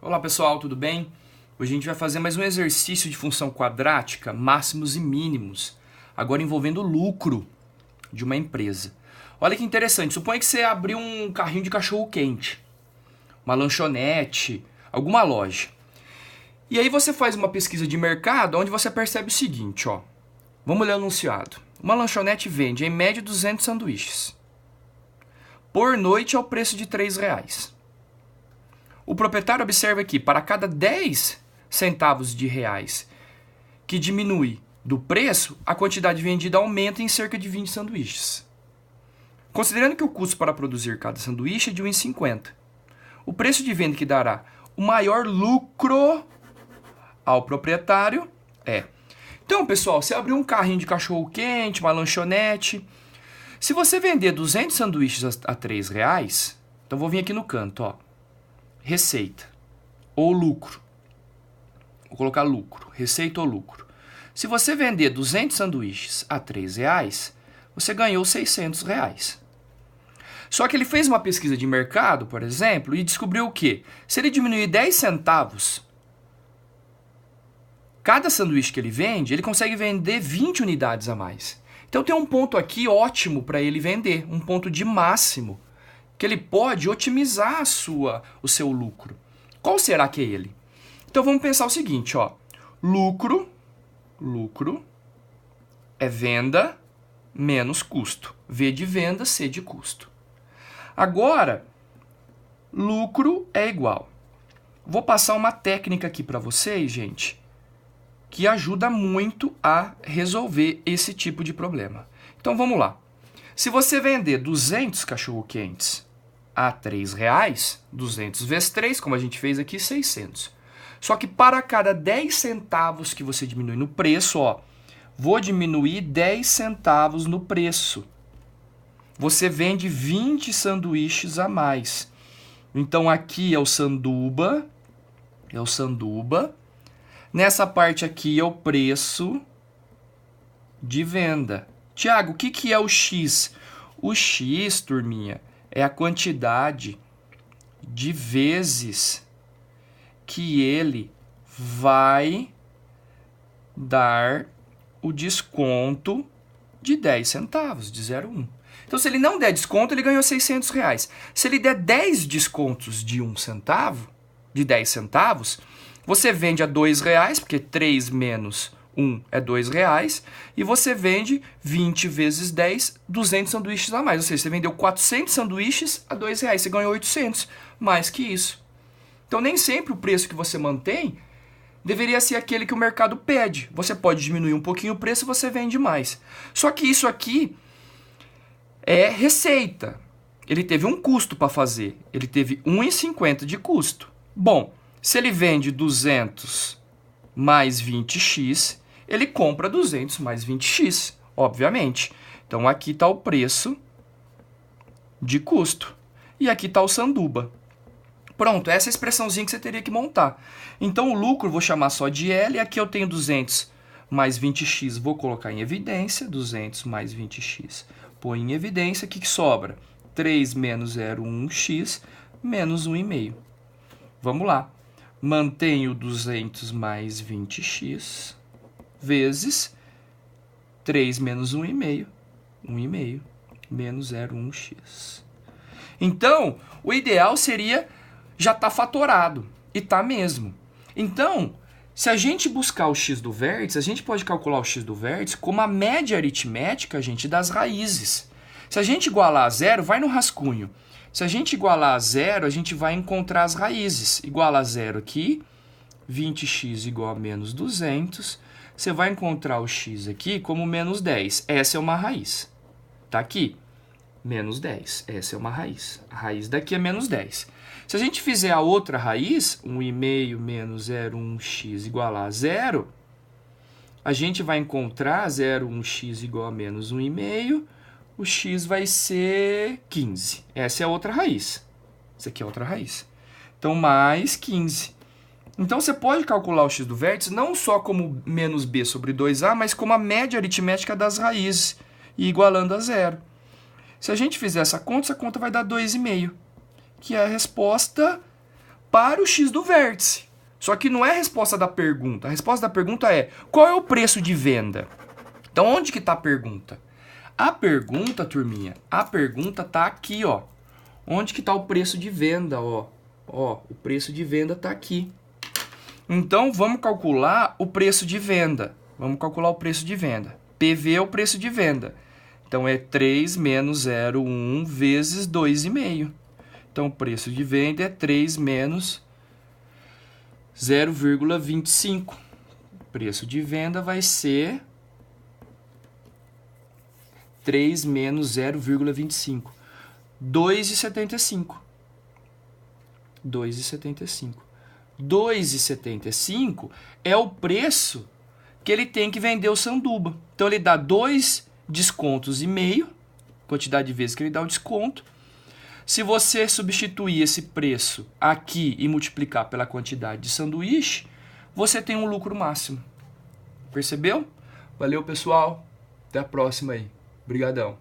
Olá pessoal, tudo bem? Hoje a gente vai fazer mais um exercício de função quadrática, máximos e mínimos, agora envolvendo o lucro de uma empresa. Olha que interessante, suponha que você abriu um carrinho de cachorro-quente, uma lanchonete, alguma loja. E aí você faz uma pesquisa de mercado onde você percebe o seguinte, ó. Vamos ler o anunciado. Uma lanchonete vende em média 200 sanduíches. Por noite é o preço de R$3. O proprietário observa que para cada 10 centavos de reais que diminui do preço, a quantidade vendida aumenta em cerca de 20 sanduíches. Considerando que o custo para produzir cada sanduíche é de R$1,50, o preço de venda que dará o maior lucro ao proprietário é... Então, pessoal, você abriu um carrinho de cachorro-quente, uma lanchonete. Se você vender 200 sanduíches a R$3, então vou vir aqui no canto, ó. Receita ou lucro. Vou colocar lucro, receita ou lucro. Se você vender 200 sanduíches a R$3, você ganhou R$600. Só que ele fez uma pesquisa de mercado, por exemplo, e descobriu o quê? Se ele diminuir 10 centavos, cada sanduíche que ele vende, ele consegue vender 20 unidades a mais. Então tem um ponto aqui ótimo para ele vender, um ponto de máximo, que ele pode otimizar o seu lucro. Qual será que é ele? Então vamos pensar o seguinte, ó. Lucro é venda menos custo. V de venda, C de custo. Agora, lucro é igual. Vou passar uma técnica aqui para vocês, gente, que ajuda muito a resolver esse tipo de problema. Então vamos lá. Se você vender 200 cachorro-quentes a R$3, 200 vezes 3, como a gente fez aqui, 600. Só que para cada 10 centavos que você diminui no preço, ó, vou diminuir 10 centavos no preço. Você vende 20 sanduíches a mais. Então aqui é o sanduba, Nessa parte aqui é o preço de venda. Tiago, o que é o X? O X, turminha, é a quantidade de vezes que ele vai dar o desconto de 10 centavos, de 0,1. Então, se ele não der desconto, ele ganhou R$600. Se ele der 10 descontos de 1 centavo, de 10 centavos, você vende a R$2, porque 3 menos 1 é R$2, e você vende 20 vezes 10, 200 sanduíches a mais. Ou seja, você vendeu 400 sanduíches a R$2, você ganhou 800, mais que isso. Então, nem sempre o preço que você mantém deveria ser aquele que o mercado pede. Você pode diminuir um pouquinho o preço e você vende mais. Só que isso aqui é receita. Ele teve um custo para fazer. Ele teve R$1,50 de custo. Bom, se ele vende 200 mais 20x, ele compra 200 mais 20x, obviamente. Então, aqui está o preço de custo. E aqui está o sanduba. Pronto, essa é a expressãozinha que você teria que montar. Então, o lucro vou chamar só de L. E aqui eu tenho 200 mais 20x, vou colocar em evidência. 200 mais 20x, põe em evidência. O que sobra? 3 menos 0,1x menos 1,5. Vamos lá. Mantenho 200 mais 20x vezes 3 menos 1,5. 1,5 menos 0,1x. Então, o ideal seria já estar fatorado. E está mesmo. Então, se a gente buscar o x do vértice, a gente pode calcular o x do vértice como a média aritmética, gente, das raízes. Se a gente igualar a zero, vai no rascunho. Se a gente igualar a zero, a gente vai encontrar as raízes. Iguala a zero aqui, 20x igual a menos 200. Você vai encontrar o x aqui como menos 10. Essa é uma raiz. Está aqui, menos 10. Essa é uma raiz. A raiz daqui é menos 10. Se a gente fizer a outra raiz, 1,5 menos 0,1x igual a zero, a gente vai encontrar 0,1x igual a menos 1,5. O x vai ser 15. Essa é a outra raiz. Essa aqui é a outra raiz. Então, mais 15. Então, você pode calcular o x do vértice não só como menos b sobre 2a, mas como a média aritmética das raízes, e igualando a zero. Se a gente fizer essa conta vai dar 2,5, que é a resposta para o X do vértice. Só que não é a resposta da pergunta. A resposta da pergunta é: qual é o preço de venda? Então, onde que está a pergunta? A pergunta, turminha, a pergunta está aqui, ó. Onde que está o preço de venda, ó? Ó, o preço de venda está aqui. Então, vamos calcular o preço de venda. Vamos calcular o preço de venda. PV é o preço de venda. Então, é 3 menos 0,1 vezes 2,5. Então, o preço de venda é 3 menos 0,25. O preço de venda vai ser 3 menos 0,25. 2,75. 2,75. 2,75 é o preço que ele tem que vender o sanduba. Então, ele dá 2 descontos e meio, quantidade de vezes que ele dá o desconto. Se você substituir esse preço aqui e multiplicar pela quantidade de sanduíche, você tem um lucro máximo. Percebeu? Valeu, pessoal. Até a próxima aí. Obrigadão.